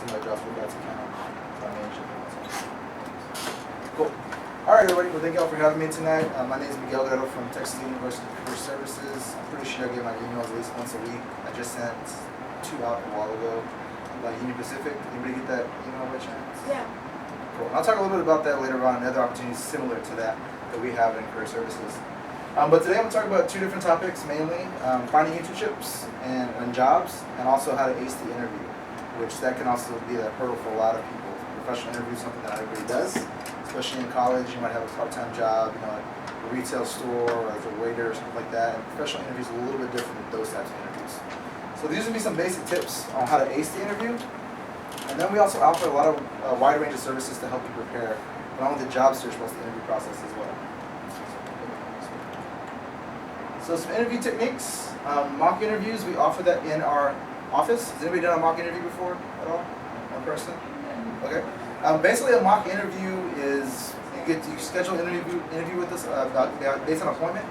into my Dropbox account. So I manage it. Cool. All right, everybody. Well, thank y'all for having me tonight. My name is Miguel Guerrero from Texas University Career Services. I'm pretty sure I get my emails at least once a week. I just sent 2 out a while ago about Union Pacific. Anybody get that email by chance? Yeah. Cool. I'll talk a little bit about that later on and other opportunities similar to that we have in career services. But today I'm going to talk about 2 different topics mainly, finding internships and jobs, and also how to ace the interview, which that can also be a hurdle for a lot of people. Professional interview is something that everybody does, especially in college. You might have a part-time job, like a retail store or as a waiter or something like that. And professional interviews are a little bit different than those types of interviews. So these would be some basic tips on how to ace the interview. And then we also offer a wide range of services to help you prepare not only the job search, but also the interview process as well. So some interview techniques. Mock interviews, we offer that in our office. Has anybody done a mock interview before at all? One person? Okay. Basically, a mock interview is you schedule an interview with us based on appointment,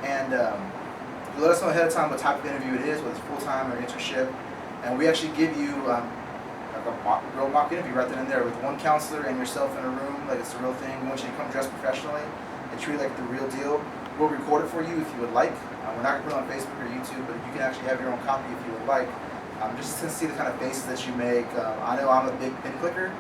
and you let us know ahead of time what type of interview it is, whether it's full-time or internship, and we actually give you like a real mock interview right then and there with one counselor and yourself in a room, like it's a real thing. We want you to come dressed professionally and treat it like the real deal. We'll record it for you if you would like. We're not going to put it on Facebook or YouTube, but you can actually have your own copy if you would like. Just to see the kind of faces that you make. I know I'm a big pin clicker,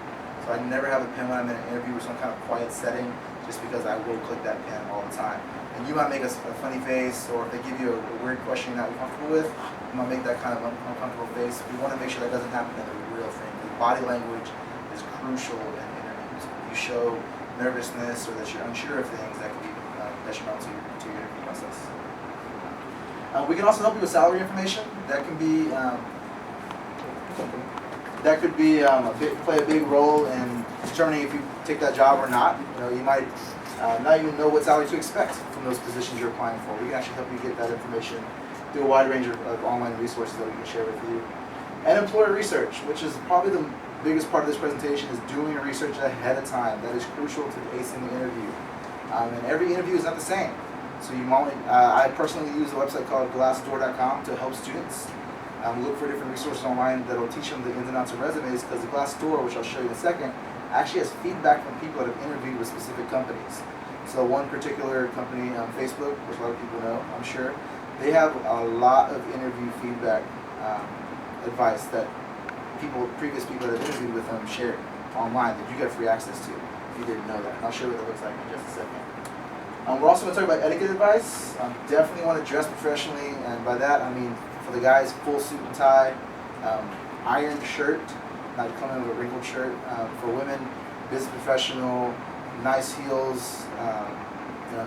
so I never have a pin when I'm in an interview or some kind of quiet setting, just because I will click that pin all the time. And you might make a funny face, or if they give you a weird question you're not comfortable with, you might make that kind of uncomfortable face. We want to make sure that doesn't happen in the real thing. Because body language is crucial in interviews. If you show nervousness or that you're unsure of things, that can be detrimental to your interview process. We can also help you with salary information. That can be play a big role in determining if you take that job or not. You might not even know what salary to expect from those positions you're applying for. We can actually help you get that information through a wide range of online resources that we can share with you. And employer research, which is probably the biggest part of this presentation, is doing your research ahead of time. That is crucial to acing the interview. And every interview is not the same. So I personally use a website called Glassdoor.com to help students look for different resources online that will teach them the ins and outs of resumes, because the Glassdoor, which I'll show you in a second, actually has feedback from people that have interviewed with specific companies. So one particular company, Facebook, which a lot of people know, I'm sure, they have a lot of interview feedback advice that previous people that have interviewed with them shared online that you get free access to if you didn't know that. And I'll show you what it looks like in just a second. We're also going to talk about etiquette advice. Definitely want to dress professionally, and by that I mean for the guys, full suit and tie, ironed shirt, not coming with a wrinkled shirt. For women, business professional, nice heels,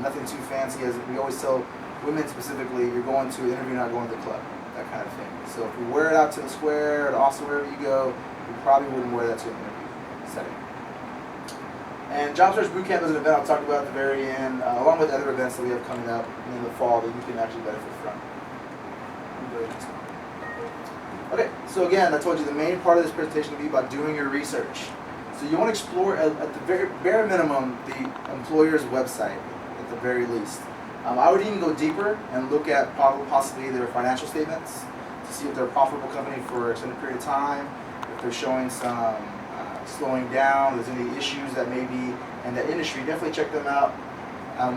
nothing too fancy. As we always tell women specifically, you're going to an interview, not going to the club, that kind of thing. So if you wear it out to the square, or to also wherever you go, you probably wouldn't wear that to an interview setting. And Job Search Bootcamp is an event I'll talk about at the very end, along with other events that we have coming up in the fall that you can actually benefit from. Okay, so again, I told you the main part of this presentation will be about doing your research. So you want to explore, at the very bare minimum, the employer's website, at the very least. I would even go deeper and look at possibly their financial statements to see if they're a profitable company for an extended period of time, if they're showing some slowing down, if there's any issues that may be in that industry. Definitely check them out.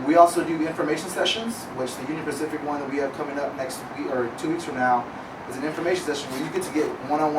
We also do information sessions, which the Union Pacific one that we have coming up next week or 2 weeks from now is an information session where you get to get one-on-one